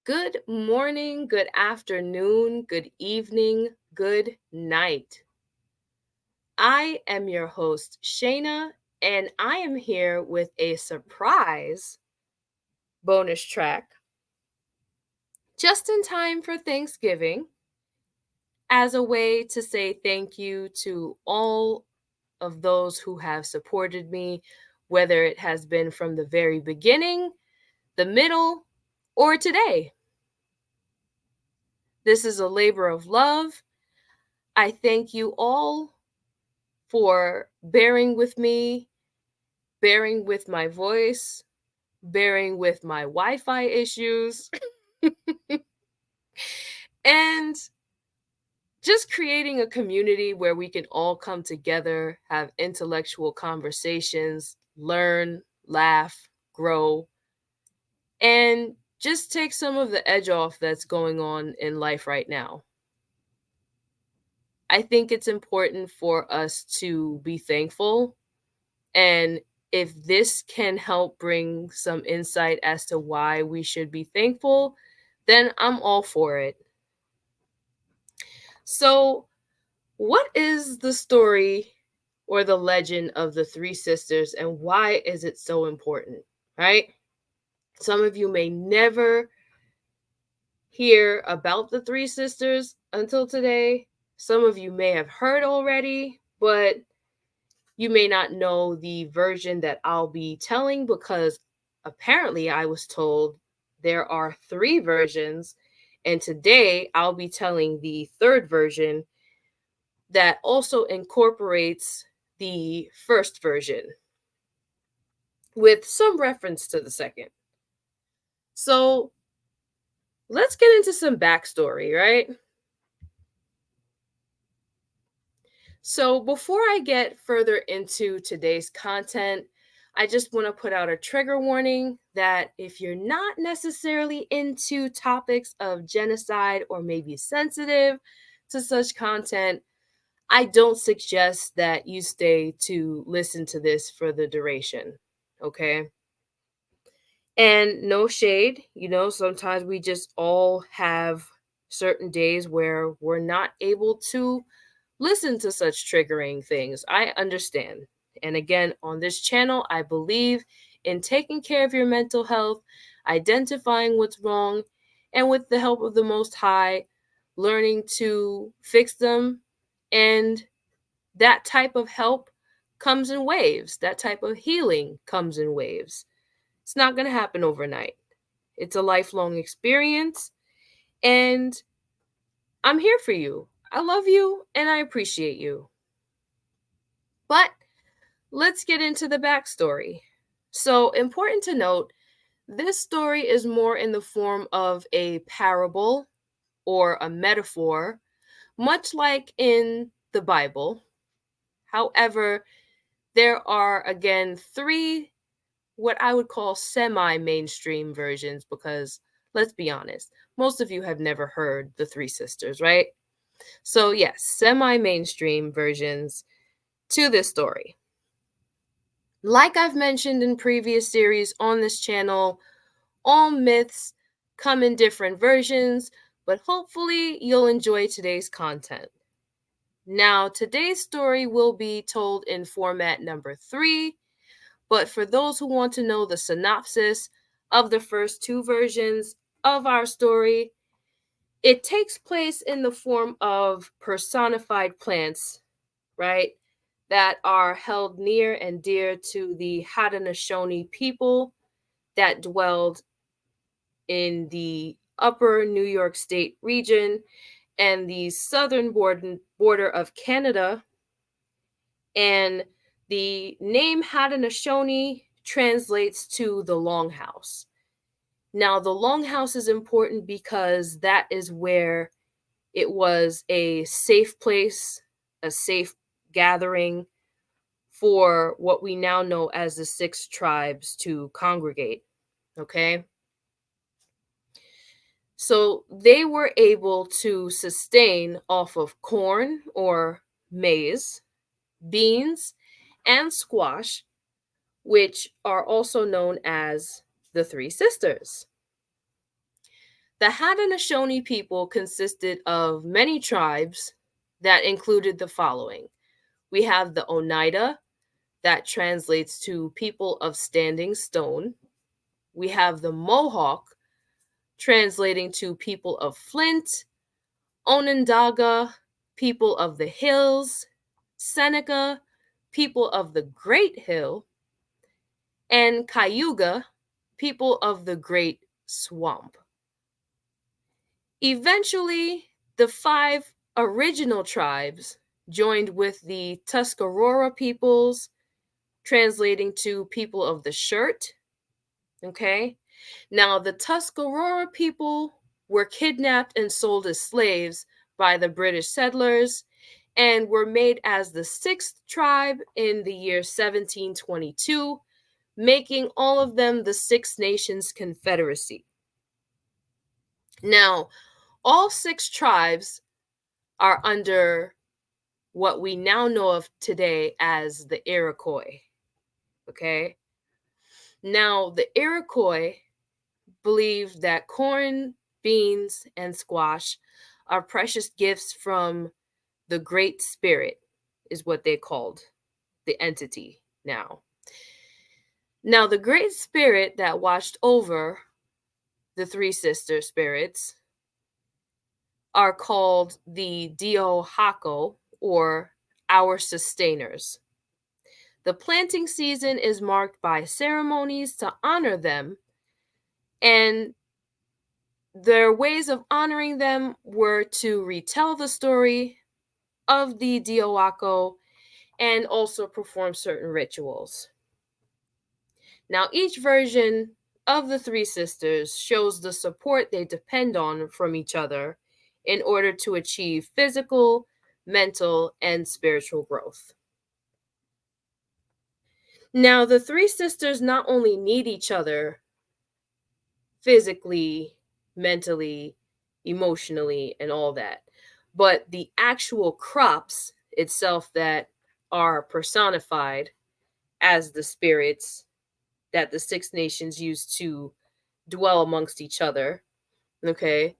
Good morning, good afternoon, good evening, good night. I am your host, Shayna, and I am here with a surprise bonus track just in time for Thanksgiving as a way to say thank you to all of those who have supported me, whether it has been from the very beginning, the middle, or today. This is a labor of love. I thank you all for bearing with me, bearing with my voice, bearing with my Wi Fi issues, and just creating a community where we can all come together, have intellectual conversations, learn, laugh, grow, and just take some of the edge off that's going on in life right now. I think it's important for us to be thankful. And if this can help bring some insight as to why we should be thankful, then I'm all for it. So, what is the story or the legend of the three sisters and why is it so important? Right? Some of you may never hear about the three sisters until today. Some of you may have heard already, but you may not know the version that I'll be telling because apparently I was told there are three versions. And today I'll be telling the third version that also incorporates the first version with some reference to the second. So let's get into some backstory, right? So, before I get further into today's content, I just want to put out a trigger warning that if you're not necessarily into topics of genocide or maybe sensitive to such content, I don't suggest that you stay to listen to this for the duration. Okay. And no shade, sometimes we just all have certain days where we're not able to listen to such triggering things. I understand. And again, on this channel, I believe in taking care of your mental health, identifying what's wrong, and with the help of the Most High, learning to fix them. And that type of help comes in waves, that type of healing comes in waves. It's not going to happen overnight. It's a lifelong experience. And I'm here for you. I love you and I appreciate you. But let's get into the backstory. So, important to note, this story is more in the form of a parable or a metaphor, much like in the Bible. However, there are again three what I would call semi mainstream versions because let's be honest, most of you have never heard the Three Sisters, right? So, yes, semi mainstream versions to this story. Like I've mentioned in previous series on this channel, all myths come in different versions, but hopefully you'll enjoy today's content. Now, today's story will be told in format number 3, but for those who want to know the synopsis of the first two versions of our story, it takes place in the form of personified plants, right? That are held near and dear to the Haudenosaunee people that dwelled in the upper New York State region and the southern border of Canada. And the name Haudenosaunee translates to the longhouse. Now, the longhouse is important because that is where it was a safe place, a safe gathering for what we now know as the 6 tribes to congregate. Okay. So they were able to sustain off of corn or maize, beans, and squash, which are also known as the Three Sisters. The Haudenosaunee people consisted of many tribes that included the following. We have the Oneida, that translates to people of standing stone. We have the Mohawk, translating to people of flint. Onondaga, people of the hills. Seneca, people of the great hill. And Cayuga, people of the great swamp. Eventually, the 5 original tribes joined with the Tuscarora peoples, translating to people of the shirt. Okay. Now, the Tuscarora people were kidnapped and sold as slaves by the British settlers and were made as the 6th tribe in the year 1722, making all of them the Six Nations Confederacy. Now, all 6 tribes are under what we now know of today as the Iroquois. Okay. Now, the Iroquois believed that corn, beans, and squash are precious gifts from the Great Spirit, is what they called the entity now. Now, the Great Spirit that watched over the 3 sister spirits are called the Dio-Hako, or our sustainers. The planting season is marked by ceremonies to honor them, and their ways of honoring them were to retell the story of the Dio-Hako and also perform certain rituals. Now, each version of the 3 sisters shows the support they depend on from each other in order to achieve physical, mental, and spiritual growth. Now, the 3 sisters not only need each other physically, mentally, emotionally, and all that, but the actual crops itself that are personified as the spirits that the 6 nations use to dwell amongst each other. Okay.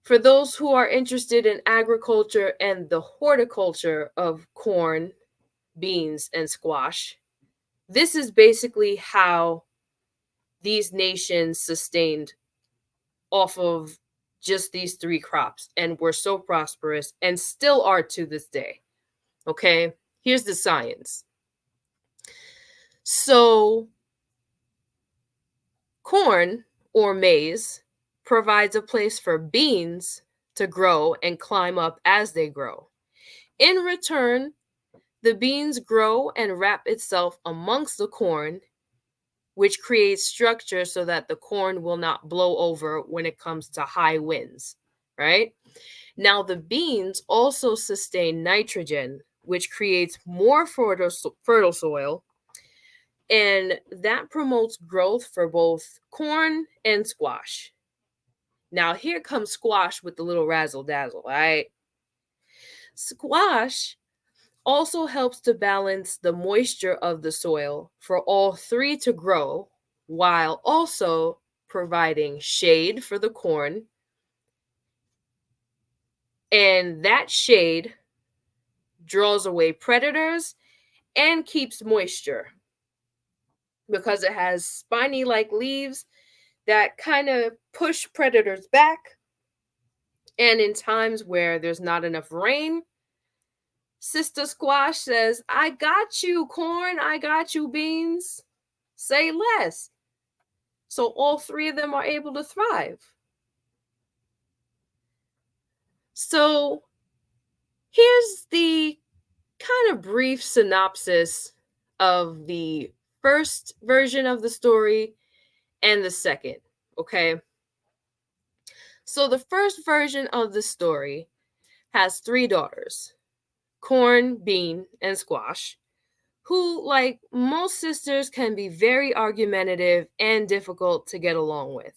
For those who are interested in agriculture and the horticulture of corn, beans, and squash, this is basically how these nations sustained off of just these 3 crops and were so prosperous and still are to this day. Okay, here's the science. So, corn or maize provides a place for beans to grow and climb up as they grow. In return, the beans grow and wrap itself amongst the corn, which creates structure so that the corn will not blow over when it comes to high winds, right? Now, the beans also sustain nitrogen, which creates more fertile soil, and that promotes growth for both corn and squash. Now, here comes squash with the little razzle dazzle, right? Squash also helps to balance the moisture of the soil for all 3 to grow, while also providing shade for the corn. And that shade draws away predators and keeps moisture because it has spiny like leaves that kind of push predators back. And in times where there's not enough rain, Sister Squash says, I got you, corn. I got you, beans. Say less. So all 3 of them are able to thrive. So here's the kind of brief synopsis of the first version of the story and the second, okay? So the first version of the story has 3 daughters, Corn, Bean, and Squash, who, like most sisters, can be very argumentative and difficult to get along with.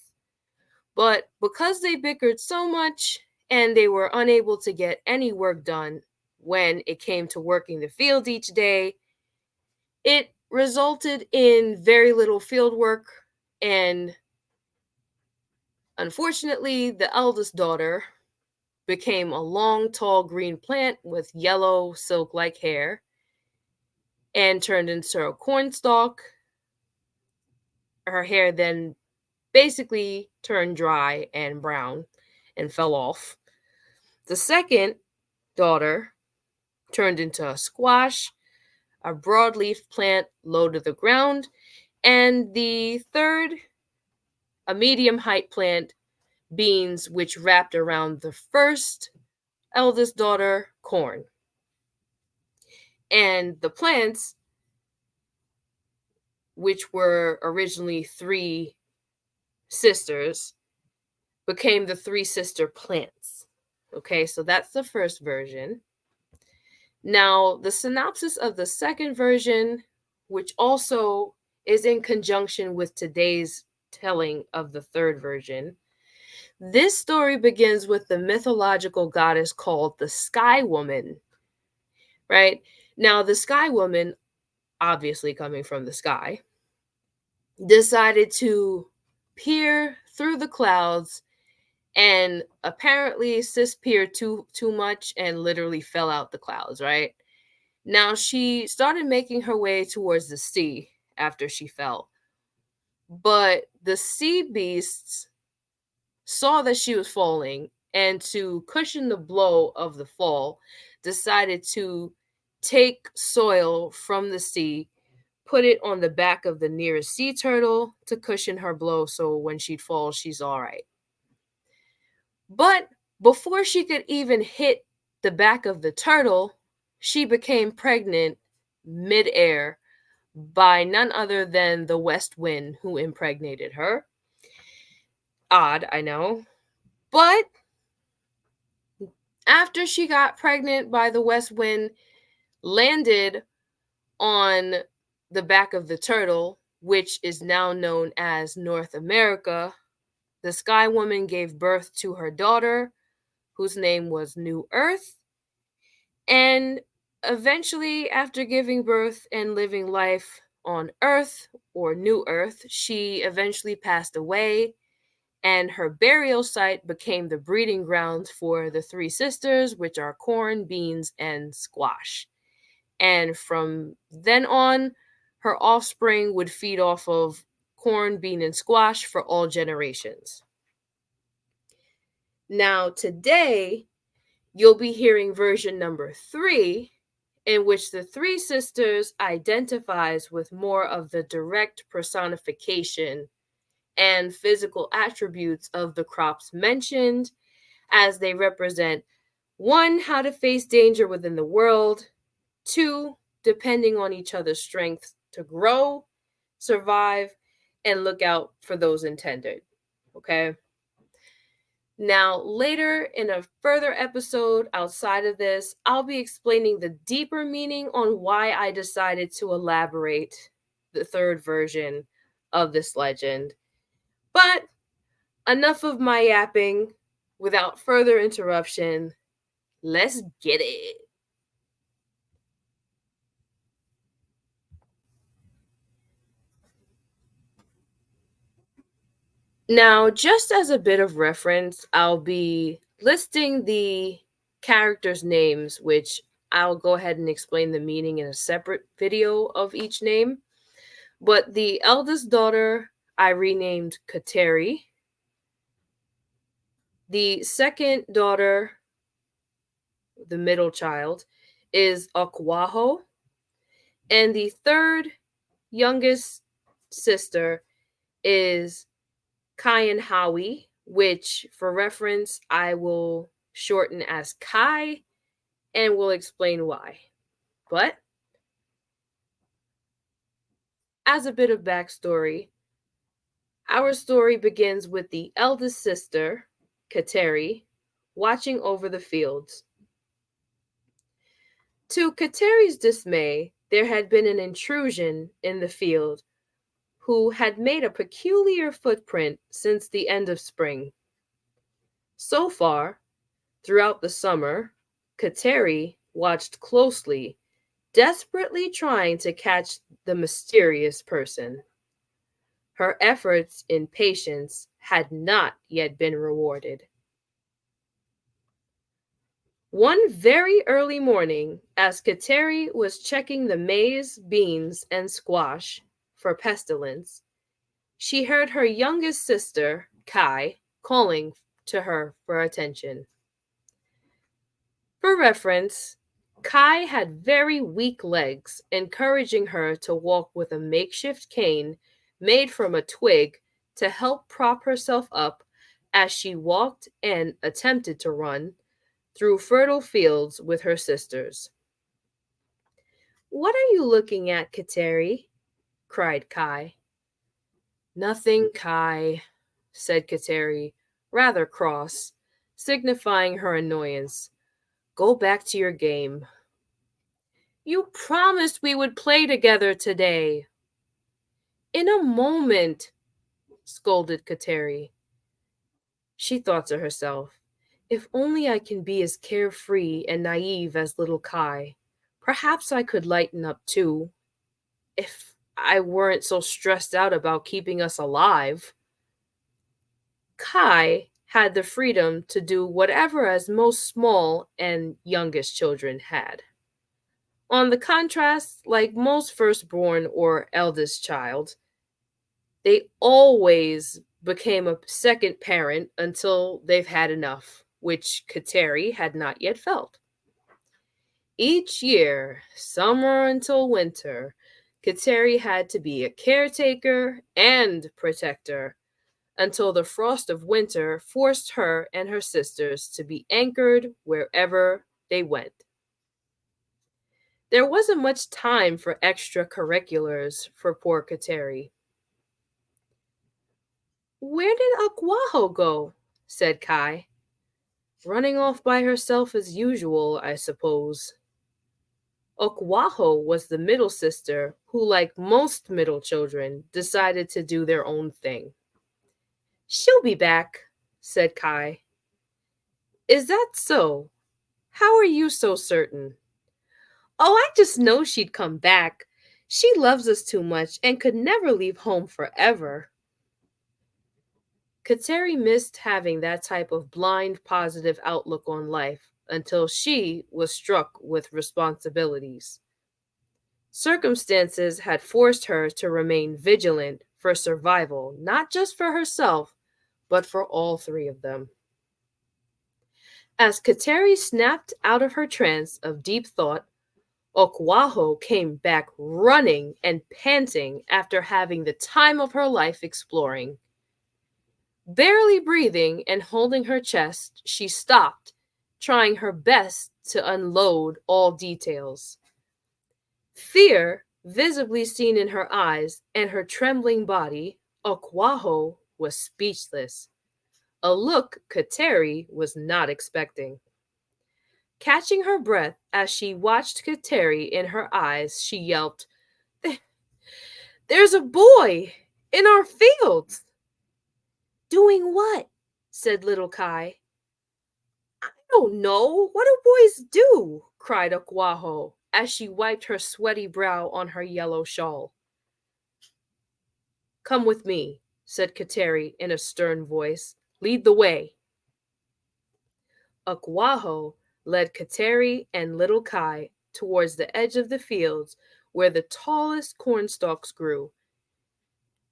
But because they bickered so much and they were unable to get any work done when it came to working the field each day, it resulted in very little field work and Unfortunately, the eldest daughter became a long, tall green plant with yellow, silk like hair and turned into a cornstalk. Her hair then basically turned dry and brown and fell off. The second daughter turned into a squash, a broadleaf plant low to the ground, and the third, a medium height plant, beans, which wrapped around the first eldest daughter, corn. And the plants, which were originally three sisters, became the three sister plants. Okay, so that's the first version. Now, the synopsis of the second version, which also is in conjunction with today's telling of the third version, this story begins with the mythological goddess called the Sky Woman, right? Now, the Sky Woman, obviously coming from the sky, decided to peer through the clouds and apparently sis peered too much and literally fell out the clouds, right? Now she started making her way towards the sea after she fell. But the sea beasts saw that she was falling and to cushion the blow of the fall decided to take soil from the sea, put it on the back of the nearest sea turtle to cushion her blow so when she'd fall she's all right. But before she could even hit the back of the turtle, she became pregnant midair by none other than the west wind who impregnated her. Odd, I know. But after she got pregnant by the west wind, landed on the back of the turtle, which is now known as North America, the Sky Woman gave birth to her daughter, whose name was New Earth. And eventually, after giving birth and living life on Earth or New Earth, she eventually passed away, and her burial site became the breeding grounds for the three sisters, which are corn, beans, and squash. And from then on, her offspring would feed off of corn, bean, and squash for all generations. Now, today, you'll be hearing version number 3, in which the three sisters identifies with more of the direct personification and physical attributes of the crops mentioned, as they represent 1, how to face danger within the world, 2, depending on each other's strengths to grow, survive, and look out for those intended. Okay? Now, later in a further episode outside of this, I'll be explaining the deeper meaning on why I decided to elaborate the third version of this legend. But enough of my yapping. Without further interruption, let's get it. Now, just as a bit of reference, I'll be listing the characters' names, which I'll go ahead and explain the meaning in a separate video of each name. But the eldest daughter I renamed Kateri. The second daughter, the middle child, is Okwaho. And the third youngest sister is Kayanhawi, which for reference I will shorten as Kai and will explain why. But as a bit of backstory, our story begins with the eldest sister, Kateri, watching over the fields. To Kateri's dismay, there had been an intrusion in the field who had made a peculiar footprint since the end of spring. So far, throughout the summer, Kateri watched closely, desperately trying to catch the mysterious person. Her efforts in patience had not yet been rewarded. One very early morning, as Kateri was checking the maize, beans, and squash for pestilence, she heard her youngest sister, Kai, calling to her for attention. For reference, Kai had very weak legs, encouraging her to walk with a makeshift cane made from a twig to help prop herself up as she walked and attempted to run through fertile fields with her sisters. "What are you looking at, Kateri?" cried Kai. "Nothing, Kai," said Kateri, rather cross, signifying her annoyance. "Go back to your game." "You promised we would play together today." "In a moment," scolded Kateri. She thought to herself, "If only I can be as carefree and naive as little Kai, perhaps I could lighten up too, if I weren't so stressed out about keeping us alive." Kai had the freedom to do whatever as most small and youngest children had. On the contrast, like most firstborn or eldest child, they always became a second parent until they've had enough, which Kateri had not yet felt. Each year, summer until winter, Kateri had to be a caretaker and protector until the frost of winter forced her and her sisters to be anchored wherever they went. There wasn't much time for extracurriculars for poor Kateri. "Where did Aquaho go?" said Kai. "Running off by herself as usual, I suppose." Okwaho was the middle sister who, like most middle children, decided to do their own thing. "She'll be back," said Kai. "Is that so? How are you so certain?" "Oh, I just know she'd come back. She loves us too much and could never leave home forever." Kateri missed having that type of blind positive outlook on life until she was struck with responsibilities. Circumstances had forced her to remain vigilant for survival, not just for herself, but for all three of them. As Kateri snapped out of her trance of deep thought, Okwaho came back running and panting after having the time of her life exploring. Barely breathing and holding her chest, she stopped, trying her best to unload all details. Fear, visibly seen in her eyes and her trembling body, Okwaho was speechless, a look Kateri was not expecting. Catching her breath as she watched Kateri in her eyes, she yelped, "There's a boy in our fields!" "Doing what?" said little Kai. "I don't know. What do boys do?" cried Okwaho as she wiped her sweaty brow on her yellow shawl. "Come with me," said Kateri in a stern voice. "Lead the way." Okwaho led Kateri and little Kai towards the edge of the fields where the tallest cornstalks grew.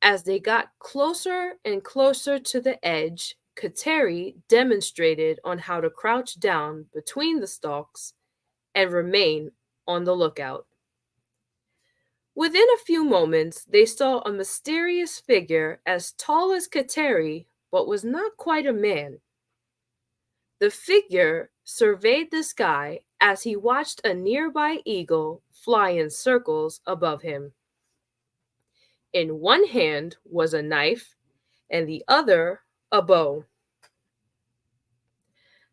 As they got closer and closer to the edge, Kateri demonstrated on how to crouch down between the stalks and remain on the lookout. Within a few moments, they saw a mysterious figure as tall as Kateri, but was not quite a man. The figure surveyed the sky as he watched a nearby eagle fly in circles above him. In one hand was a knife, and the other a bow.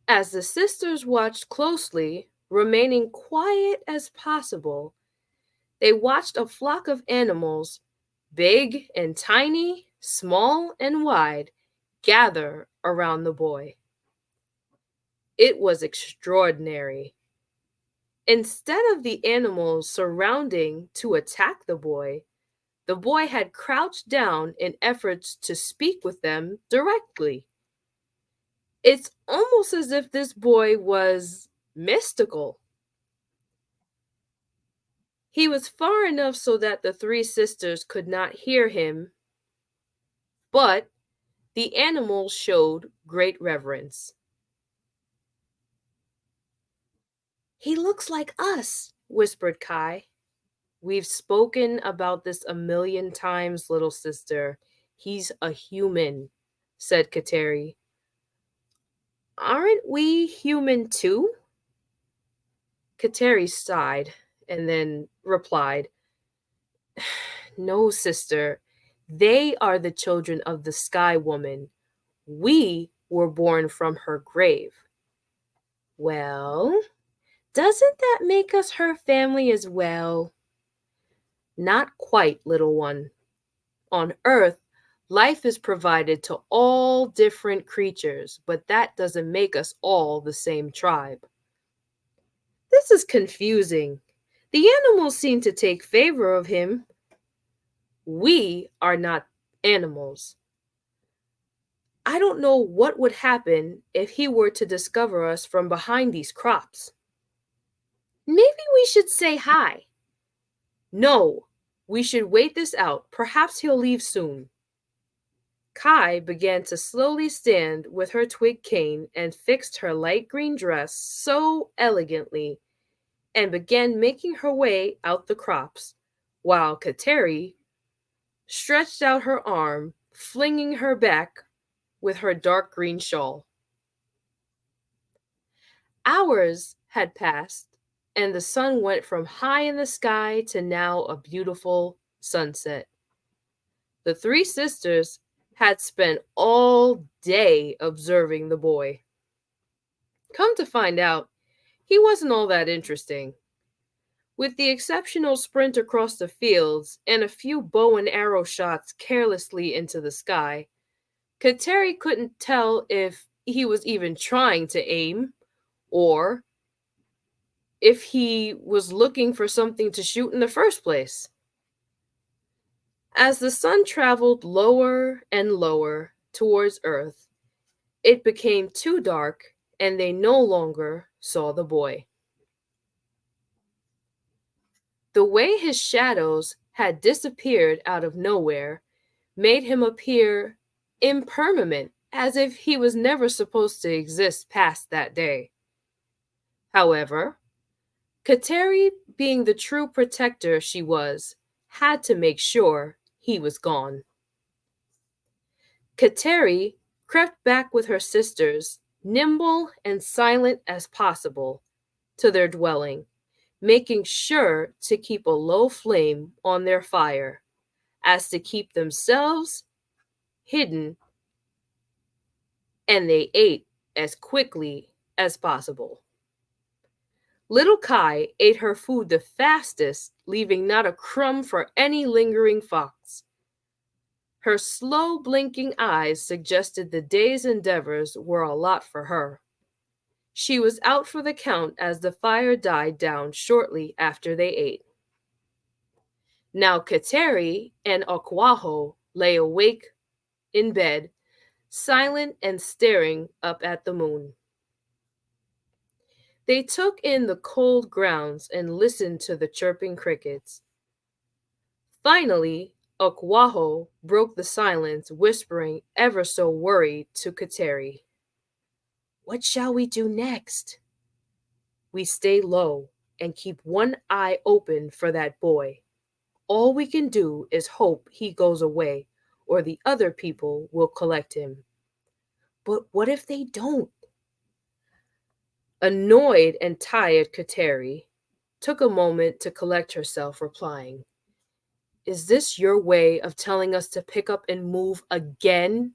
As the sisters watched closely, remaining quiet as possible, they watched a flock of animals, big and tiny, small and wide, gather around the boy. It was extraordinary. Instead of the animals surrounding to attack the boy, The boy had crouched down in efforts to speak with them directly. It's almost as if this boy was mystical. He was far enough so that the three sisters could not hear him, but the animals showed great reverence. He looks like us, whispered Kai. We've spoken about this a million times, little sister. He's a human, said Kateri. Aren't we human too? Kateri sighed and then replied, No, sister. They are the children of the Sky Woman. We were born from her grave. Well, doesn't that make us her family as well? Not quite, little one. On Earth, life is provided to all different creatures, but that doesn't make us all the same tribe. This is confusing. The animals seem to take favor of him. We are not animals. I don't know what would happen if he were to discover us from behind these crops. Maybe we should say hi. No, we should wait this out. Perhaps he'll leave soon. Kai began to slowly stand with her twig cane and fixed her light green dress so elegantly and began making her way out the crops, while Kateri stretched out her arm, flinging her back with her dark green shawl. Hours had passed, and the sun went from high in the sky to now a beautiful sunset. The three sisters had spent all day observing the boy. Come to find out, he wasn't all that interesting. With the exceptional sprint across the fields and a few bow and arrow shots carelessly into the sky, Kateri couldn't tell if he was even trying to aim or if he was looking for something to shoot in the first place. As the sun traveled lower and lower towards Earth, it became too dark and they no longer saw the boy. The way his shadows had disappeared out of nowhere made him appear impermanent, as if he was never supposed to exist past that day. However, Kateri, being the true protector she was, had to make sure he was gone. Kateri crept back with her sisters, nimble and silent as possible, to their dwelling, making sure to keep a low flame on their fire, as to keep themselves hidden, and they ate as quickly as possible. Little Kai ate her food the fastest, leaving not a crumb for any lingering fox. Her slow blinking eyes suggested the day's endeavors were a lot for her. She was out for the count as the fire died down shortly after they ate. Now Kateri and Okwaho lay awake in bed, silent and staring up at the moon. They took in the cold grounds and listened to the chirping crickets. Finally, Okwaho broke the silence, whispering ever so worried to Kateri. What shall we do next? We stay low and keep one eye open for that boy. All we can do is hope he goes away or the other people will collect him. But what if they don't? Annoyed and tired, Kateri took a moment to collect herself, replying, Is this your way of telling us to pick up and move again?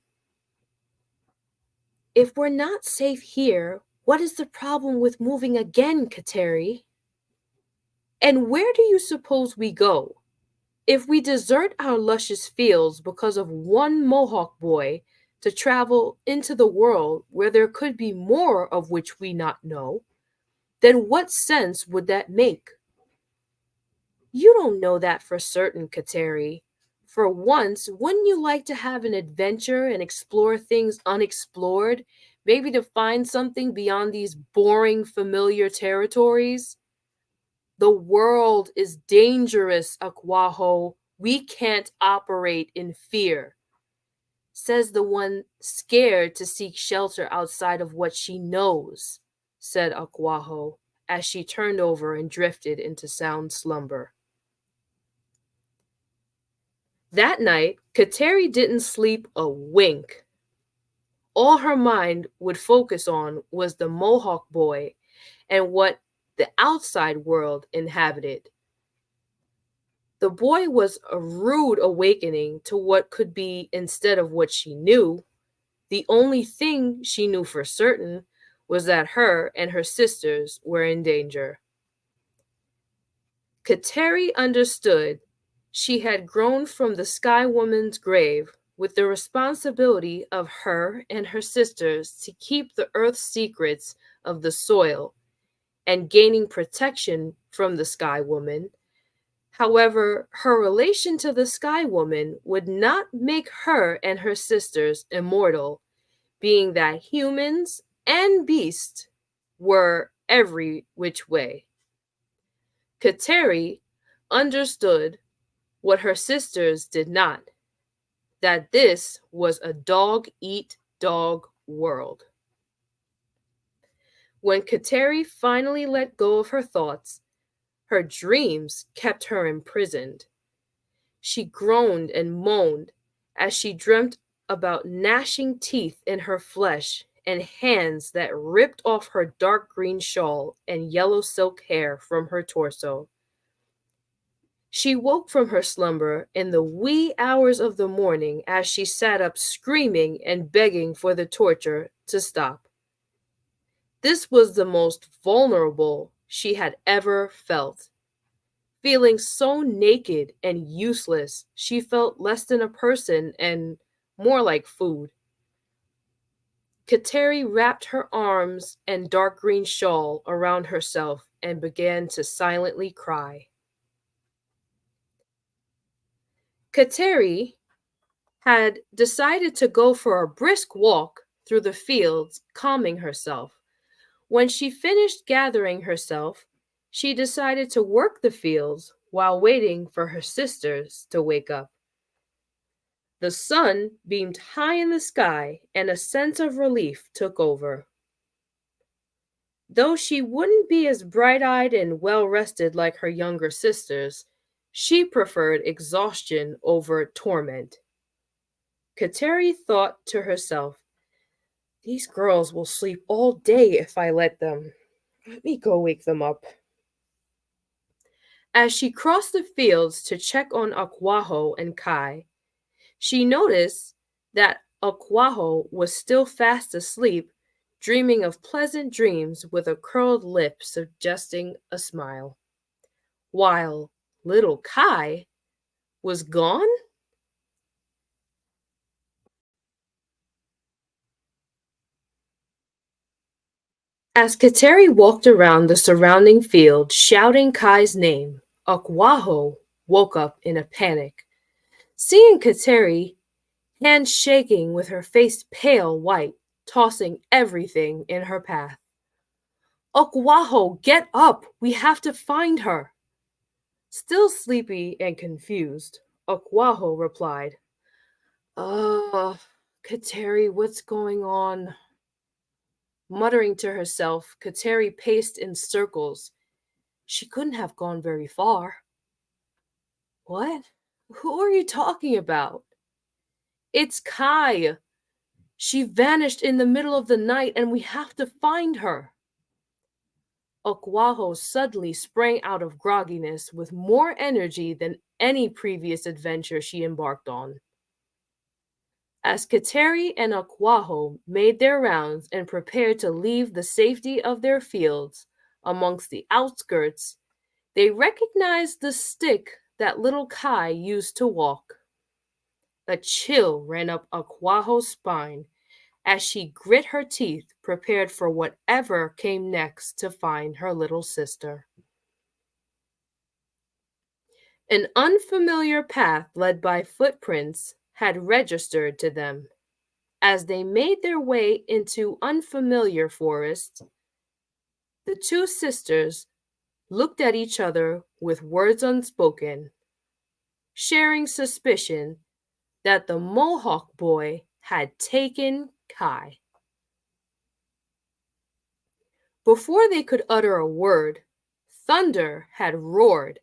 If we're not safe here, what is the problem with moving again, Kateri? And where do you suppose we go? If we desert our luscious fields because of one Mohawk boy to travel into the world where there could be more of which we not know, then what sense would that make? You don't know that for certain, Kateri. For once, wouldn't you like to have an adventure and explore things unexplored? Maybe to find something beyond these boring, familiar territories? The world is dangerous, Aquaho. We can't operate in fear, says the one scared to seek shelter outside of what she knows, said Aquaho as she turned over and drifted into sound slumber. That night, Kateri didn't sleep a wink. All her mind would focus on was the Mohawk boy and what the outside world inhabited. The boy was a rude awakening to what could be instead of what she knew. The only thing she knew for certain was that her and her sisters were in danger. Kateri understood she had grown from the Sky Woman's grave with the responsibility of her and her sisters to keep the earth's secrets of the soil and gaining protection from the Sky Woman. However, her relation to the Sky Woman would not make her and her sisters immortal, being that humans and beasts were every which way. Kateri understood what her sisters did not, that this was a dog eat dog world. When Kateri finally let go of her thoughts, her dreams kept her imprisoned. She groaned and moaned as she dreamt about gnashing teeth in her flesh and hands that ripped off her dark green shawl and yellow silk hair from her torso. She woke from her slumber in the wee hours of the morning as she sat up screaming and begging for the torture to stop. This was the most vulnerable she had ever felt. Feeling so naked and useless, she felt less than a person and more like food. Kateri wrapped her arms and dark green shawl around herself and began to silently cry. Kateri had decided to go for a brisk walk through the fields, calming herself. When she finished gathering herself, she decided to work the fields while waiting for her sisters to wake up. The sun beamed high in the sky, and a sense of relief took over. Though she wouldn't be as bright eyed and well rested like her younger sisters, she preferred exhaustion over torment. Kateri thought to herself, "These girls will sleep all day if I let them. Let me go wake them up." As she crossed the fields to check on Aquaho and Kai, she noticed that Aquaho was still fast asleep, dreaming of pleasant dreams with a curled lip suggesting a smile, while little Kai was gone. As Kateri walked around the surrounding field shouting Kai's name, Aquaho woke up in a panic. Seeing Kateri, hands shaking with her face pale white, tossing everything in her path. "Aquaho, get up! We have to find her!" Still sleepy and confused, Aquaho replied, Kateri, what's going on?" Muttering to herself, Kateri paced in circles. She couldn't have gone very far. "What? Who are you talking about?" "It's Kai. She vanished in the middle of the night and we have to find her." Aquaho suddenly sprang out of grogginess with more energy than any previous adventure she embarked on. As Kateri and Aquaho made their rounds and prepared to leave the safety of their fields amongst the outskirts, they recognized the stick that little Kai used to walk. A chill ran up Aquaho's spine as she grit her teeth, prepared for whatever came next to find her little sister. An unfamiliar path led by footprints had registered to them. As they made their way into unfamiliar forest, the two sisters looked at each other with words unspoken, sharing suspicion that the Mohawk boy had taken Kai. Before they could utter a word, thunder had roared,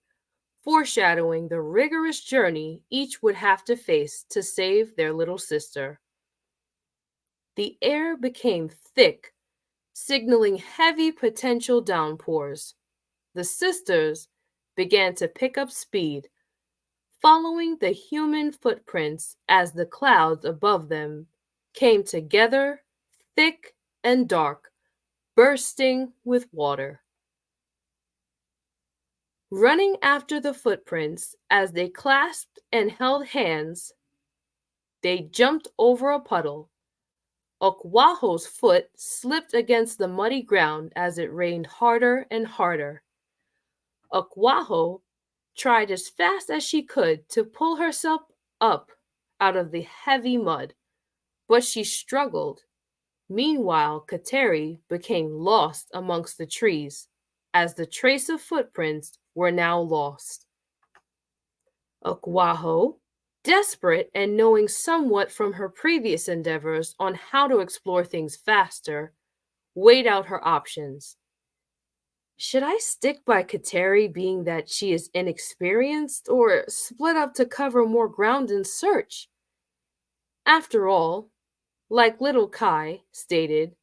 foreshadowing the rigorous journey each would have to face to save their little sister. The air became thick, signaling heavy potential downpours. The sisters began to pick up speed, following the human footprints as the clouds above them came together, thick and dark, bursting with water. Running after the footprints as they clasped and held hands, they jumped over a puddle. Okwaho's foot slipped against the muddy ground as it rained harder and harder. Okwaho tried as fast as she could to pull herself up out of the heavy mud, but she struggled. Meanwhile, Kateri became lost amongst the trees, as the trace of footprints were now lost. Okwaho, desperate and knowing somewhat from her previous endeavors on how to explore things faster, weighed out her options. Should I stick by Kateri being that she is inexperienced, or split up to cover more ground in search? After all, like little Kai stated,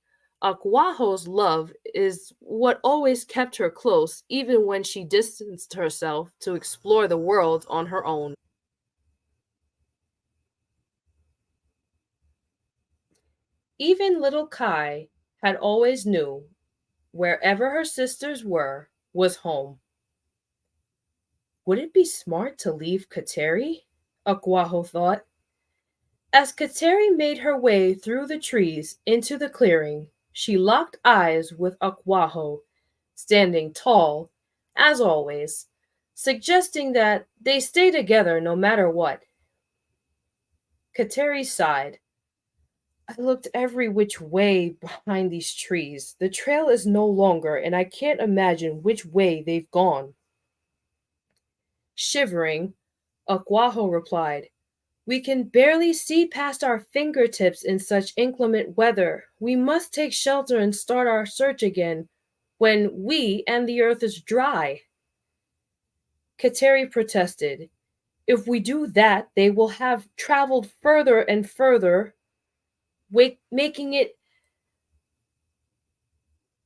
Akwaho's love is what always kept her close even when she distanced herself to explore the world on her own. Even little Kai had always knew wherever her sisters were was home. Would it be smart to leave Kateri? Akwaho thought. As Kateri made her way through the trees into the clearing, she locked eyes with Akwaho, standing tall, as always, suggesting that they stay together no matter what. Kateri sighed. I looked every which way behind these trees. The trail is no longer, and I can't imagine which way they've gone. Shivering, Akwaho replied, We can barely see past our fingertips in such inclement weather. We must take shelter and start our search again when we and the earth is dry. Kateri protested. If we do that, they will have traveled further and further, making it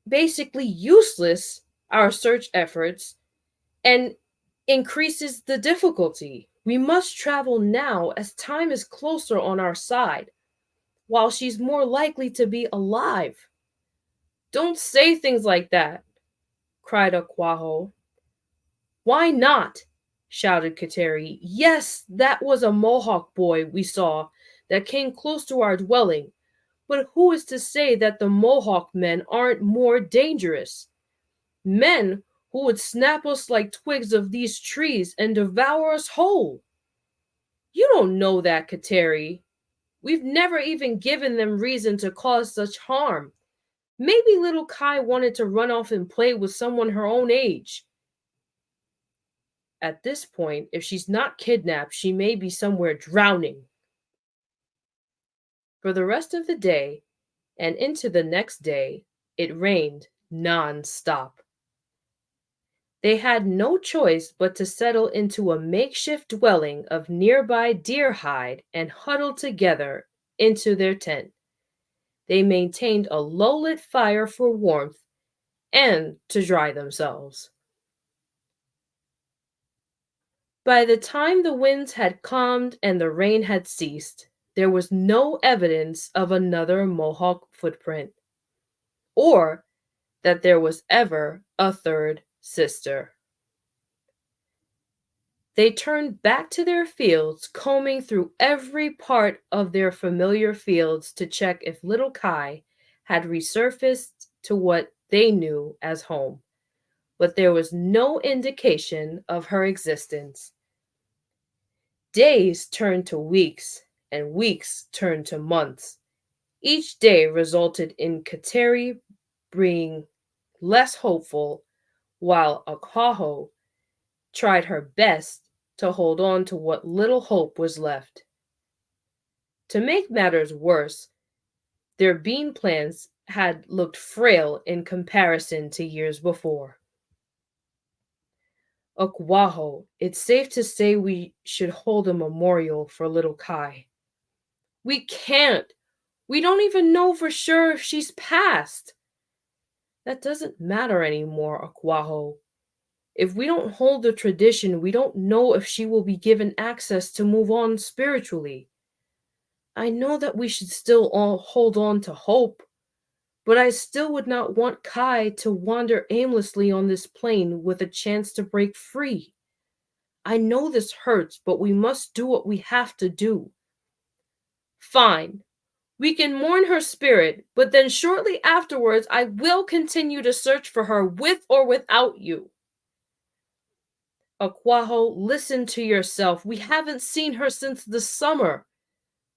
basically useless, our search efforts, and increases the difficulty. We must travel now as time is closer on our side, while she's more likely to be alive. Don't say things like that, cried Akwaho. Why not? Shouted Kateri. Yes, that was a Mohawk boy we saw that came close to our dwelling. But who is to say that the Mohawk men aren't more dangerous? Men who would snap us like twigs of these trees and devour us whole. You don't know that, Kateri. We've never even given them reason to cause such harm. Maybe little Kai wanted to run off and play with someone her own age. At this point, if she's not kidnapped, she may be somewhere drowning. For the rest of the day and into the next day, it rained non-stop. They had no choice but to settle into a makeshift dwelling of nearby deer hide and huddle together into their tent. They maintained a low-lit fire for warmth and to dry themselves. By the time the winds had calmed and the rain had ceased, there was no evidence of another Mohawk footprint, or that there was ever a third sister. They turned back to their fields, combing through every part of their familiar fields to check if little Kai had resurfaced to what they knew as home, but there was no indication of her existence. Days turned to weeks, and weeks turned to months. Each day resulted in Kateri being less hopeful, while Akwaho tried her best to hold on to what little hope was left. To make matters worse, their bean plans had looked frail in comparison to years before. Okwaho, it's safe to say we should hold a memorial for little Kai. We can't. We don't even know for sure if she's passed. That doesn't matter anymore, Okwaho. If we don't hold the tradition, we don't know if she will be given access to move on spiritually. I know that we should still all hold on to hope, but I still would not want Kai to wander aimlessly on this plane with a chance to break free. I know this hurts, but we must do what we have to do. Fine. We can mourn her spirit, but then shortly afterwards, I will continue to search for her with or without you. Akwaho, listen to yourself. We haven't seen her since the summer.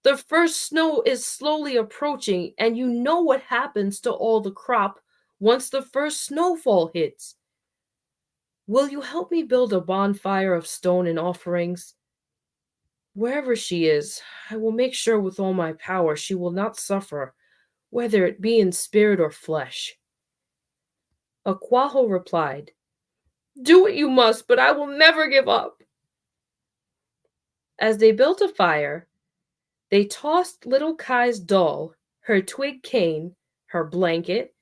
The first snow is slowly approaching, and you know what happens to all the crop once the first snowfall hits. Will you help me build a bonfire of stone and offerings? Wherever she is, I will make sure with all my power she will not suffer, whether it be in spirit or flesh. Akwaho replied, Do what you must, but I will never give up. As they built a fire, they tossed little Kai's doll, her twig cane, her blanket,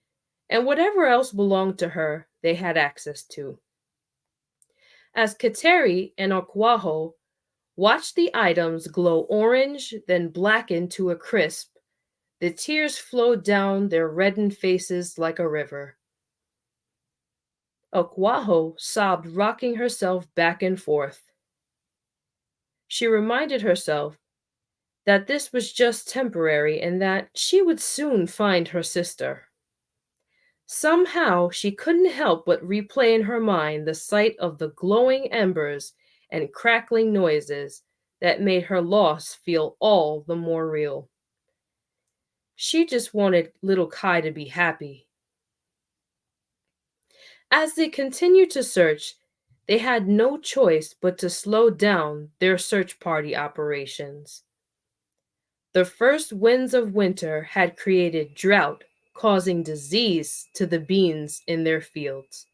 and whatever else belonged to her they had access to. As Kateri and Okwaho watched the items glow orange, then blacken to a crisp, the tears flowed down their reddened faces like a river. Okwaho sobbed, rocking herself back and forth. She reminded herself that this was just temporary and that she would soon find her sister. Somehow she couldn't help but replay in her mind the sight of the glowing embers and crackling noises that made her loss feel all the more real. She just wanted little Kai to be happy. As they continued to search, they had no choice but to slow down their search party operations. The first winds of winter had created drought, causing disease to the beans in their fields.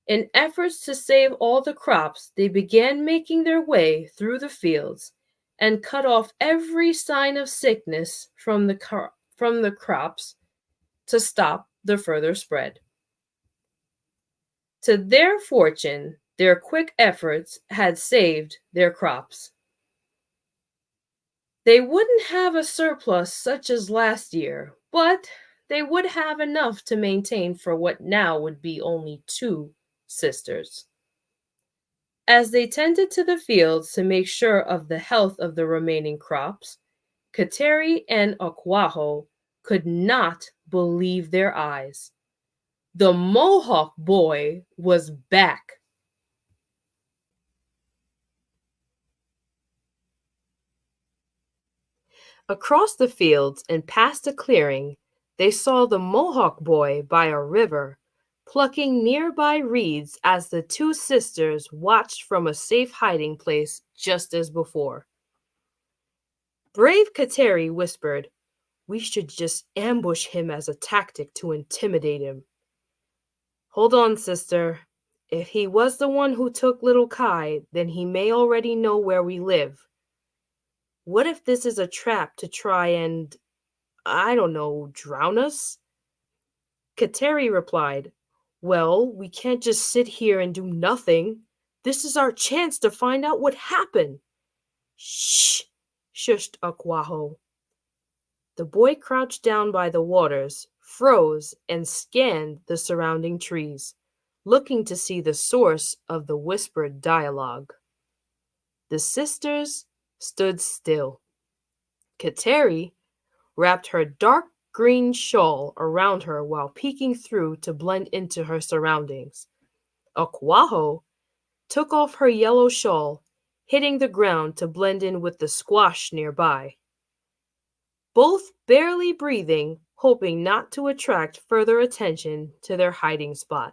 In efforts to save all the crops, they began making their way through the fields and cut off every sign of sickness from the crops to stop the further spread. To their fortune, their quick efforts had saved their crops. They wouldn't have a surplus such as last year, but they would have enough to maintain for what now would be only two sisters. As they tended to the fields to make sure of the health of the remaining crops, Kateri and Okwaho could not believe their eyes. The Mohawk boy was back. Across the fields and past a clearing, they saw the Mohawk boy by a river, plucking nearby reeds as the two sisters watched from a safe hiding place just as before. Brave Kateri whispered, We should just ambush him as a tactic to intimidate him. Hold on, sister. If he was the one who took little Kai, then he may already know where we live. What if this is a trap to try and, I don't know, drown us? Kateri replied, Well, we can't just sit here and do nothing. This is our chance to find out what happened. Shh, shushed Akwaho. The boy crouched down by the waters, froze, and scanned the surrounding trees, looking to see the source of the whispered dialogue. The sisters stood still. Kateri wrapped her dark green shawl around her while peeking through to blend into her surroundings. Akwaho took off her yellow shawl, hitting the ground to blend in with the squash nearby, both barely breathing, hoping not to attract further attention to their hiding spot.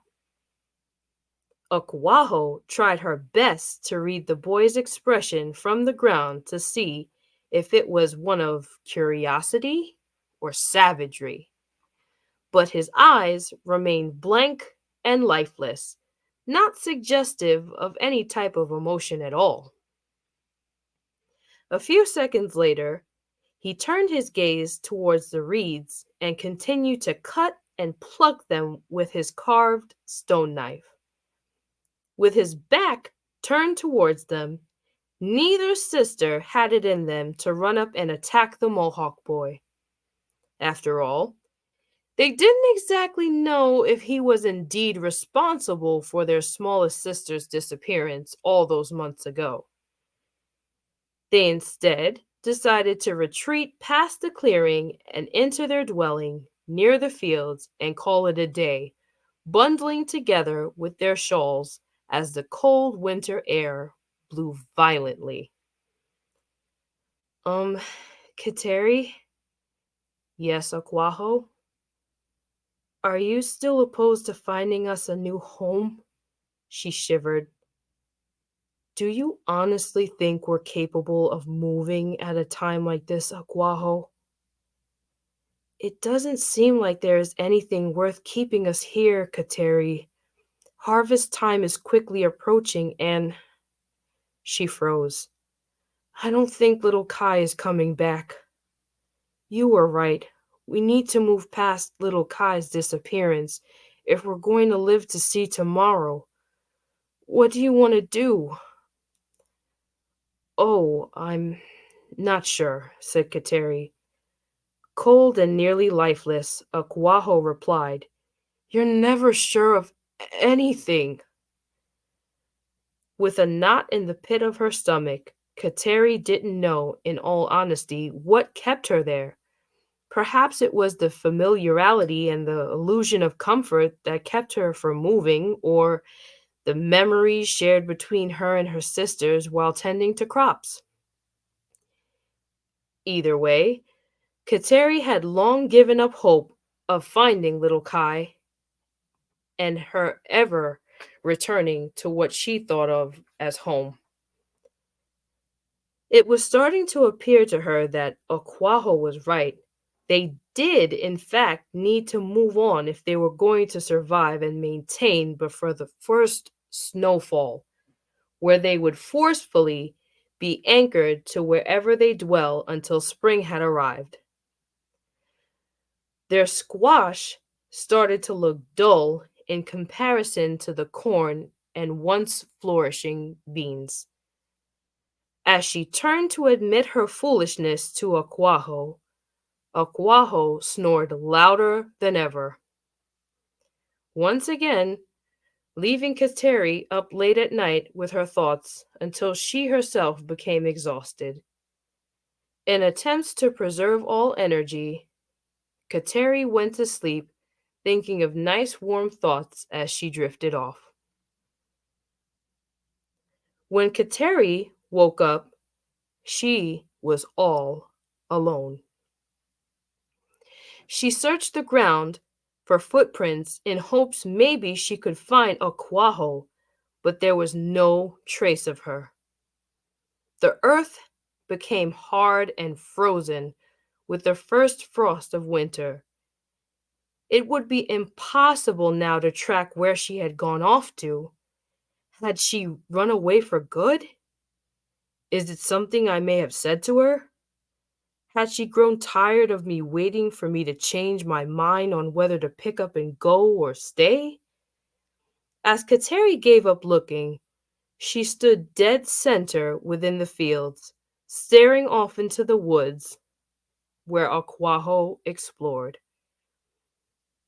Okwaho tried her best to read the boy's expression from the ground to see if it was one of curiosity or savagery, but his eyes remained blank and lifeless, not suggestive of any type of emotion at all. A few seconds later, he turned his gaze towards the reeds and continued to cut and pluck them with his carved stone knife. With his back turned towards them, neither sister had it in them to run up and attack the Mohawk boy. After all, they didn't exactly know if he was indeed responsible for their smallest sister's disappearance all those months ago. They instead decided to retreat past the clearing and enter their dwelling near the fields and call it a day, bundling together with their shawls as the cold winter air blew violently. Um, Kateri? Yes, Okwaho? Are you still opposed to finding us a new home? She shivered. Do you honestly think we're capable of moving at a time like this, Okwaho? It doesn't seem like there is anything worth keeping us here, Kateri. Harvest time is quickly approaching and... She froze. I don't think little Kai is coming back. You were right. We need to move past little Kai's disappearance if we're going to live to see tomorrow. What do you want to do? Oh, I'm not sure, said Kateri. Cold and nearly lifeless, Okwaho replied, You're never sure of anything. With a knot in the pit of her stomach, Kateri didn't know, in all honesty, what kept her there. Perhaps it was the familiarity and the illusion of comfort that kept her from moving, or the memories shared between her and her sisters while tending to crops. Either way, Kateri had long given up hope of finding little Kai and her ever returning to what she thought of as home. It was starting to appear to her that Okwaho was right. They did, in fact, need to move on if they were going to survive and maintain before the first snowfall, where they would forcefully be anchored to wherever they dwell until spring had arrived. Their squash started to look dull in comparison to the corn and once flourishing beans. As she turned to admit her foolishness to Okwaho, Okwaho snored louder than ever. Once again, leaving Kateri up late at night with her thoughts until she herself became exhausted. In attempts to preserve all energy, Kateri went to sleep thinking of nice warm thoughts as she drifted off. When Kateri woke up, she was all alone. She searched the ground for footprints in hopes maybe she could find Okwaho, but there was no trace of her. The earth became hard and frozen with the first frost of winter. It would be impossible now to track where she had gone off to. Had she run away for good? Is it something I may have said to her? Had she grown tired of me waiting for me to change my mind on whether to pick up and go or stay? As Kateri gave up looking, she stood dead center within the fields, staring off into the woods where Okwaho explored.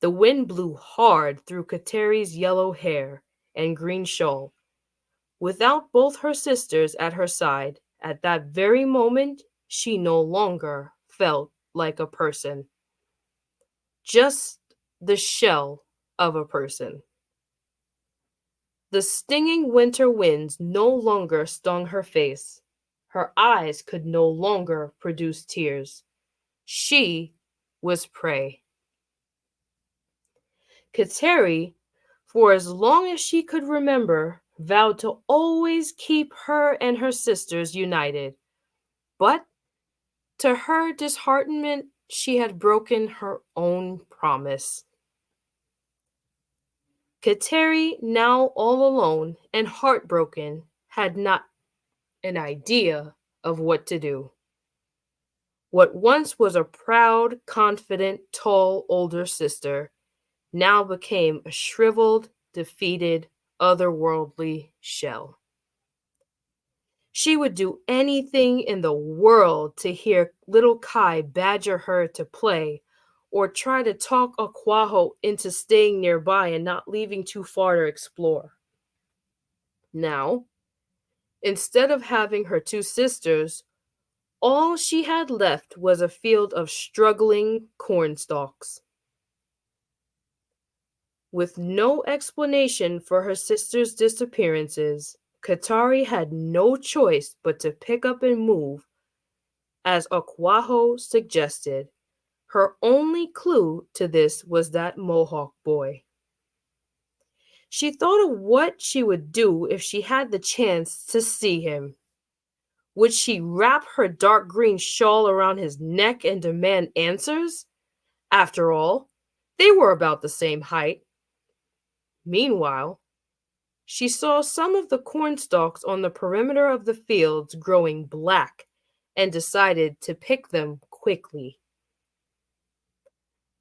The wind blew hard through Kateri's yellow hair and green shawl. Without both her sisters at her side, at that very moment, she no longer felt like a person. Just the shell of a person. The stinging winter winds no longer stung her face. Her eyes could no longer produce tears. She was prey. Kateri, for as long as she could remember, vowed to always keep her and her sisters united. But to her disheartenment, she had broken her own promise. Kateri, now all alone and heartbroken, had not an idea of what to do. What once was a proud, confident, tall older sister now became a shriveled, defeated, otherworldly shell. She would do anything in the world to hear little Kai badger her to play or try to talk Aquaho into staying nearby and not leaving too far to explore. Now, instead of having her two sisters, all she had left was a field of struggling cornstalks. With no explanation for her sisters' disappearances, Katari had no choice but to pick up and move, as Aquaho suggested. Her only clue to this was that Mohawk boy. She thought of what she would do if she had the chance to see him. Would she wrap her dark green shawl around his neck and demand answers? After all, they were about the same height. Meanwhile, she saw some of the cornstalks on the perimeter of the fields growing black and decided to pick them quickly.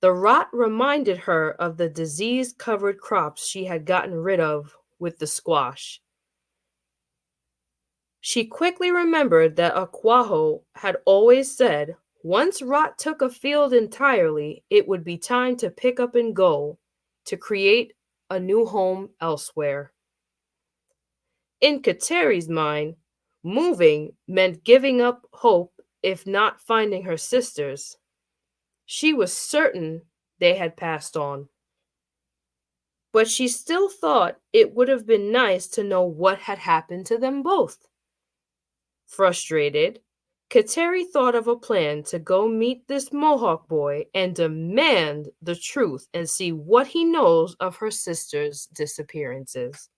The rot reminded her of the disease-covered crops she had gotten rid of with the squash. She quickly remembered that Aquaho had always said, once rot took a field entirely, it would be time to pick up and go, to create a new home elsewhere. In Kateri's mind, moving meant giving up hope if not finding her sisters. She was certain they had passed on. But she still thought it would have been nice to know what had happened to them both. Frustrated, Kateri thought of a plan to go meet this Mohawk boy and demand the truth and see what he knows of her sisters' disappearances.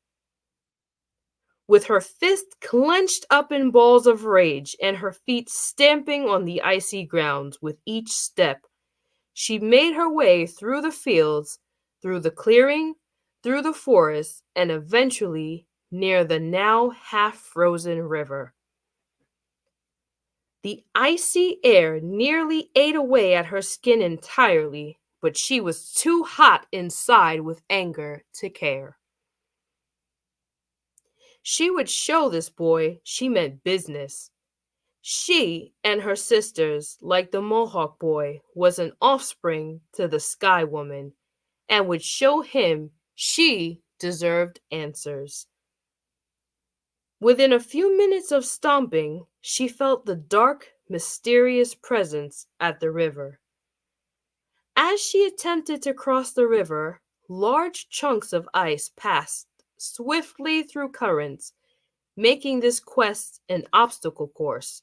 With her fist clenched up in balls of rage and her feet stamping on the icy ground with each step, she made her way through the fields, through the clearing, through the forest, and eventually near the now half-frozen river. The icy air nearly ate away at her skin entirely, but she was too hot inside with anger to care. She would show this boy she meant business. She and her sisters, like the Mohawk boy, was an offspring to the Sky Woman, and would show him she deserved answers. Within a few minutes of stomping, she felt the dark, mysterious presence at the river. As she attempted to cross the river, large chunks of ice passed swiftly through currents, making this quest an obstacle course.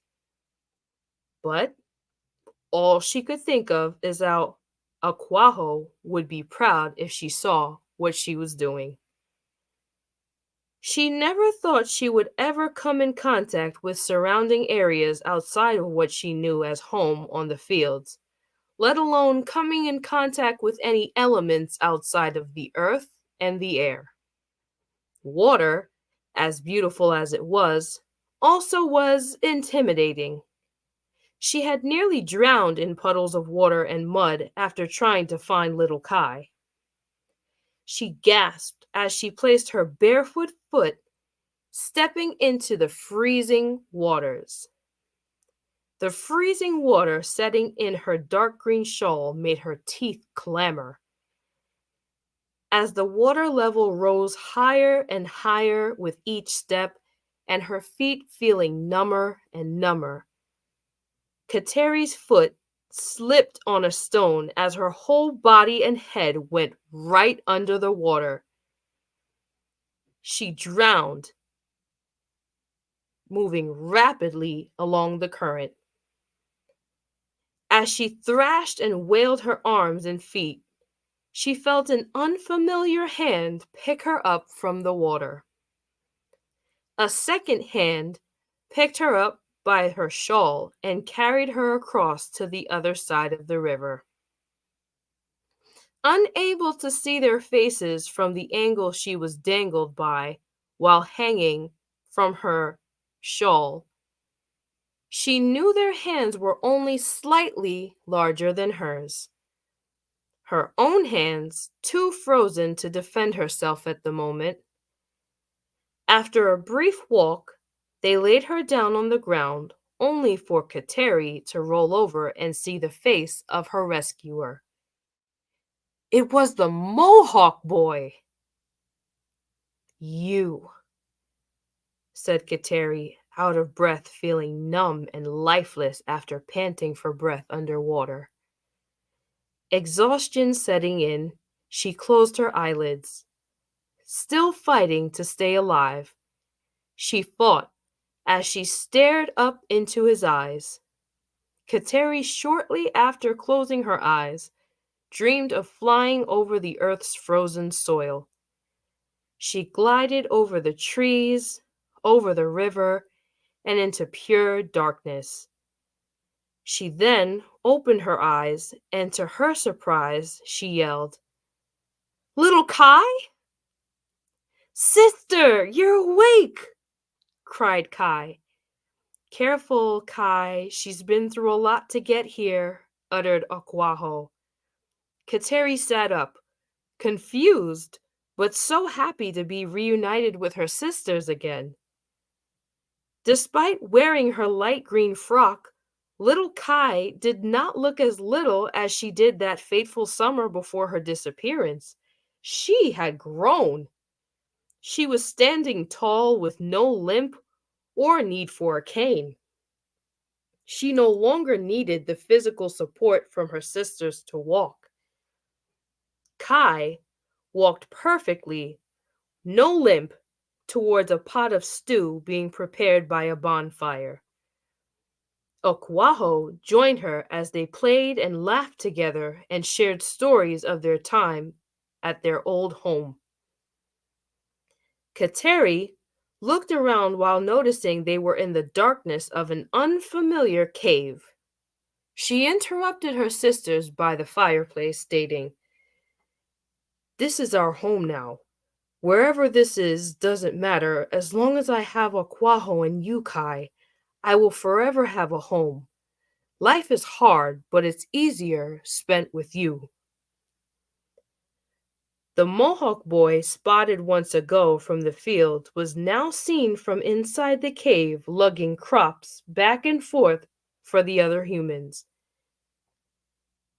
But all she could think of is how Aquaho would be proud if she saw what she was doing. She never thought she would ever come in contact with surrounding areas outside of what she knew as home on the fields, let alone coming in contact with any elements outside of the earth and the air. Water, as beautiful as it was, also was intimidating. She had nearly drowned in puddles of water and mud after trying to find little Kai. She gasped as she placed her barefoot foot, stepping into the freezing waters. The freezing water setting in her dark green shawl made her teeth clamor. As the water level rose higher and higher with each step, and her feet feeling number and number, Kateri's foot slipped on a stone as her whole body and head went right under the water. She drowned, moving rapidly along the current. As she thrashed and wailed her arms and feet, she felt an unfamiliar hand pick her up from the water. A second hand picked her up by her shawl and carried her across to the other side of the river. Unable to see their faces from the angle she was dangled by while hanging from her shawl, she knew their hands were only slightly larger than hers. Her own hands, too frozen to defend herself at the moment. After a brief walk, they laid her down on the ground, only for Kateri to roll over and see the face of her rescuer. It was the Mohawk boy. You, said Kateri, out of breath, feeling numb and lifeless after panting for breath underwater. Exhaustion setting in, she closed her eyelids. Still fighting to stay alive, she fought as she stared up into his eyes. Kateri, shortly after closing her eyes, dreamed of flying over the earth's frozen soil. She glided over the trees, over the river, and into pure darkness. She then opened her eyes, and to her surprise, she yelled, "Little Kai?" "Sister, you're awake!" cried Kai. "Careful, Kai, she's been through a lot to get here," uttered Okwaho. Kateri sat up, confused, but so happy to be reunited with her sisters again. Despite wearing her light green frock, little Kai did not look as little as she did that fateful summer before her disappearance. She had grown. She was standing tall with no limp or need for a cane. She no longer needed the physical support from her sisters to walk. Kai walked perfectly, no limp, towards a pot of stew being prepared by a bonfire. Okwaho joined her as they played and laughed together and shared stories of their time at their old home. Kateri looked around while noticing they were in the darkness of an unfamiliar cave. She interrupted her sisters by the fireplace, stating, "This is our home now. Wherever this is doesn't matter. As long as I have Okwaho and you, Kai, I will forever have a home. Life is hard, but it's easier spent with you." The Mohawk boy, spotted once ago from the field, was now seen from inside the cave lugging crops back and forth for the other humans.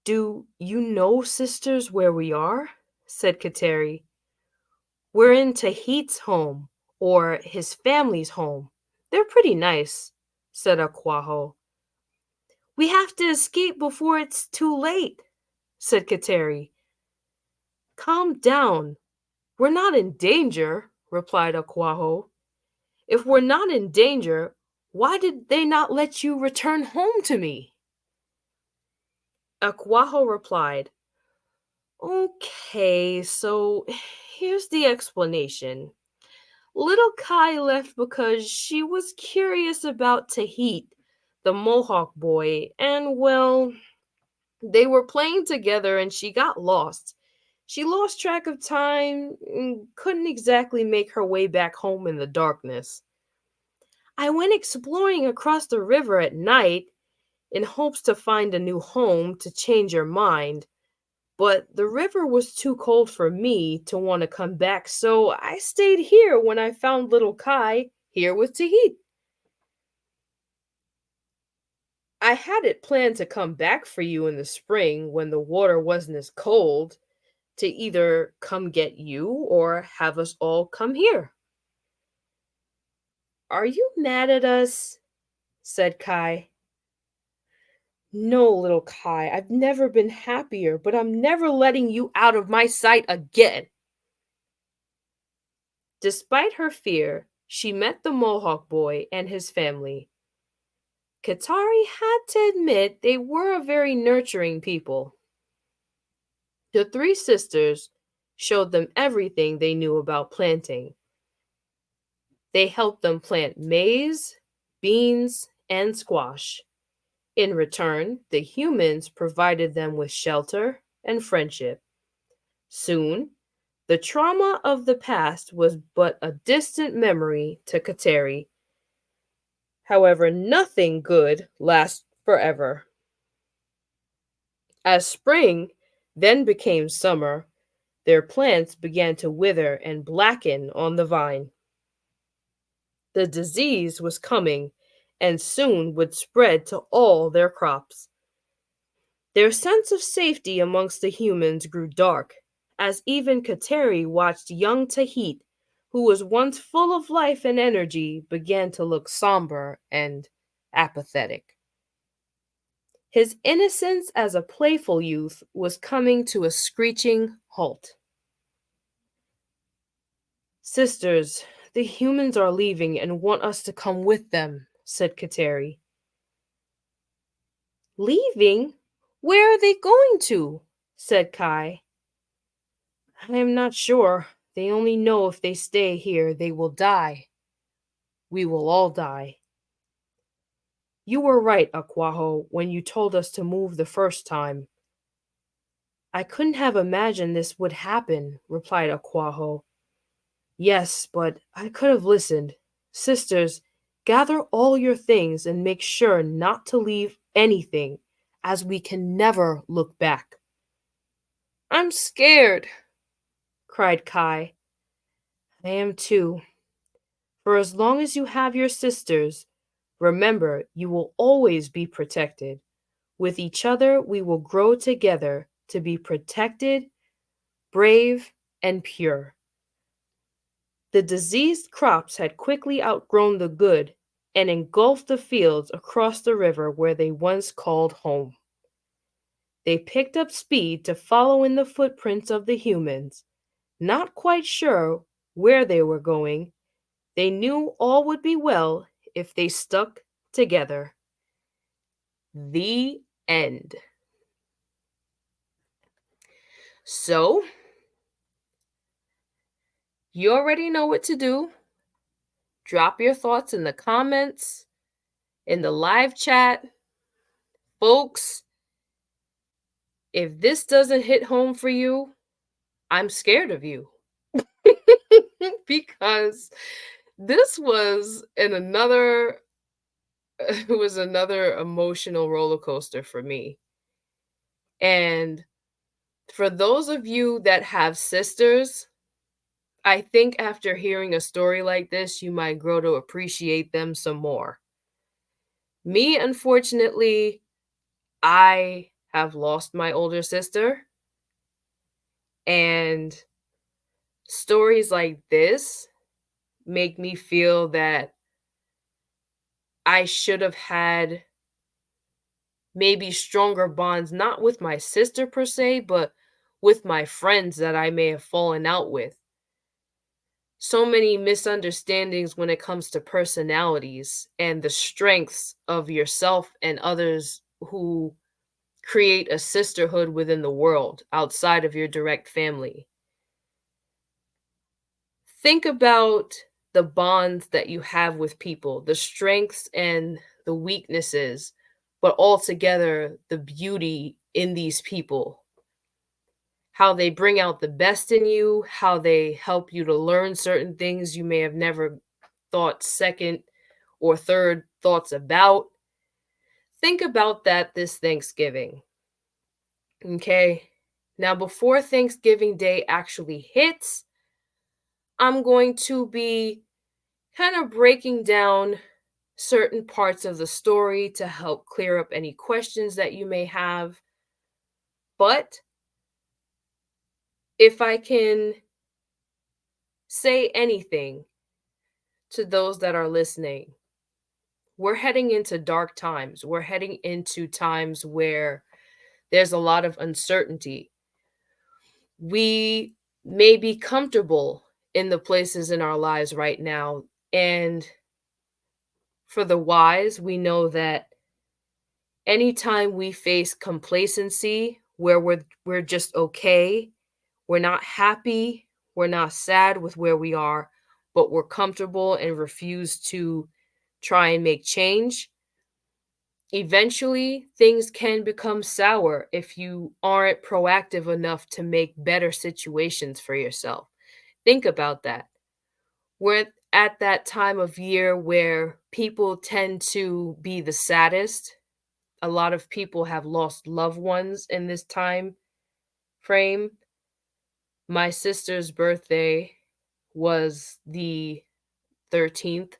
"Do you know, sisters, where we are?" said Kateri. "We're in Tahit's home, or his family's home. They're pretty nice," said Akwaho. "We have to escape before it's too late," said Kateri. "Calm down. We're not in danger," replied Akwaho. "If we're not in danger, why did they not let you return home to me?" Akwaho replied, "Okay, so here's the explanation. Little Kai left because she was curious about Tahit, the Mohawk boy, and well, they were playing together and she got lost. She lost track of time and couldn't exactly make her way back home in the darkness. I went exploring across the river at night in hopes to find a new home to change her mind, but the river was too cold for me to want to come back, so I stayed here when I found little Kai here with Tahit. I had it planned to come back for you in the spring when the water wasn't as cold, to either come get you or have us all come here." "Are you mad at us?" said Kai. "No, little Kai, I've never been happier, but I'm never letting you out of my sight again." Despite her fear, she met the Mohawk boy and his family. Katari had to admit they were a very nurturing people. The three sisters showed them everything they knew about planting. They helped them plant maize, beans, and squash. In return, the humans provided them with shelter and friendship. Soon, the trauma of the past was but a distant memory to Kateri. However, nothing good lasts forever. As spring then became summer, their plants began to wither and blacken on the vine. The disease was coming and soon would spread to all their crops. Their sense of safety amongst the humans grew dark, as even Kateri watched young Tahit, who was once full of life and energy, began to look somber and apathetic. His innocence as a playful youth was coming to a screeching halt. Sisters, the humans are leaving and want us to come with them, said Kateri. Leaving? Where are they going to? Said Kai. I am not sure. They only know if they stay here, they will die. We will all die. You were right, Aquaho, when you told us to move the first time. I couldn't have imagined this would happen, replied Aquaho. Yes, but I could have listened. Sisters, gather all your things and make sure not to leave anything, as we can never look back. I'm scared, cried Kai. I am too. For as long as you have your sisters, remember you will always be protected. With each other, we will grow together to be protected, brave, and pure. The diseased crops had quickly outgrown the good and engulfed the fields across the river where they once called home. They picked up speed to follow in the footprints of the humans, not quite sure where they were going. They knew all would be well if they stuck together. The end. So, you already know what to do. Drop your thoughts in the comments, in the live chat. Folks, if this doesn't hit home for you, I'm scared of you. Because this was another emotional roller coaster for me. And for those of you that have sisters, I think after hearing a story like this, you might grow to appreciate them some more. Me, unfortunately, I have lost my older sister, and stories like this make me feel that I should have had maybe stronger bonds, not with my sister per se, but with my friends that I may have fallen out with. So many misunderstandings when it comes to personalities and the strengths of yourself and others who create a sisterhood within the world outside of your direct family. Think about the bonds that you have with people, the strengths and the weaknesses, but altogether the beauty in these people. How they bring out the best in you, how they help you to learn certain things you may have never thought second or third thoughts about. Think about that this Thanksgiving. Okay? Now, before Thanksgiving Day actually hits, I'm going to be kind of breaking down certain parts of the story to help clear up any questions that you may have. But if I can say anything to those that are listening, we're heading into dark times. We're heading into times where there's a lot of uncertainty. We may be comfortable in the places in our lives right now. And for the wise, we know that anytime we face complacency where we're just okay, we're not happy, we're not sad with where we are, but we're comfortable and refuse to try and make change. Eventually, things can become sour if you aren't proactive enough to make better situations for yourself. Think about that. We're at that time of year where people tend to be the saddest. A lot of people have lost loved ones in this time frame. My sister's birthday was the 13th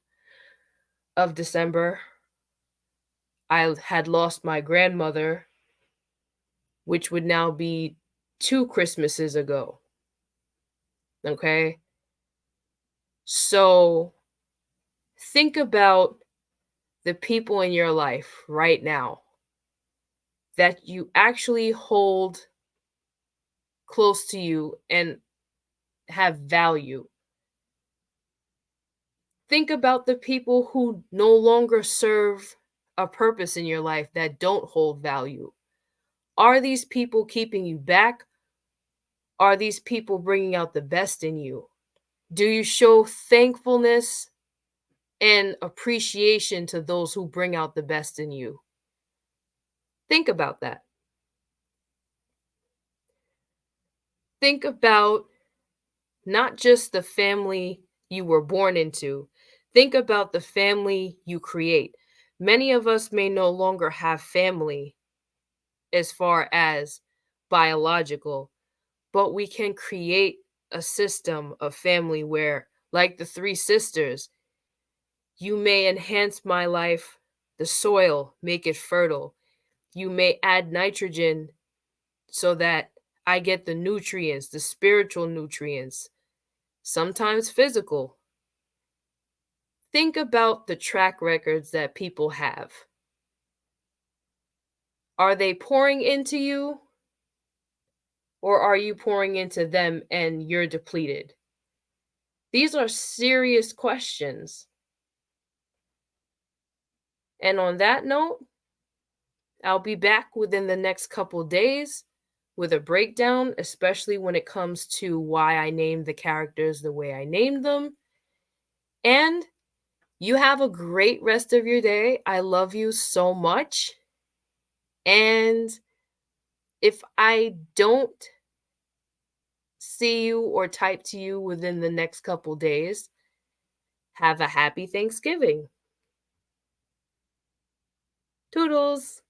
of December. I had lost my grandmother, which would now be 2 Christmases ago. Okay? So think about the people in your life right now that you actually hold close to you and have value. Think about the people who no longer serve a purpose in your life that don't hold value. Are these people keeping you back? Are these people bringing out the best in you? Do you show thankfulness and appreciation to those who bring out the best in you? Think about that. Think about not just the family you were born into, think about the family you create. Many of us may no longer have family as far as biological, but we can create a system of family where, like the three sisters, you may enhance my life, the soil, make it fertile. You may add nitrogen so that I get the nutrients, the spiritual nutrients, sometimes physical. Think about the track records that people have. Are they pouring into you or are you pouring into them and you're depleted? These are serious questions. And on that note, I'll be back within the next couple days with a breakdown, especially when it comes to why I named the characters the way I named them. And you have a great rest of your day. I love you so much. And if I don't see you or type to you within the next couple days, have a happy Thanksgiving. Toodles.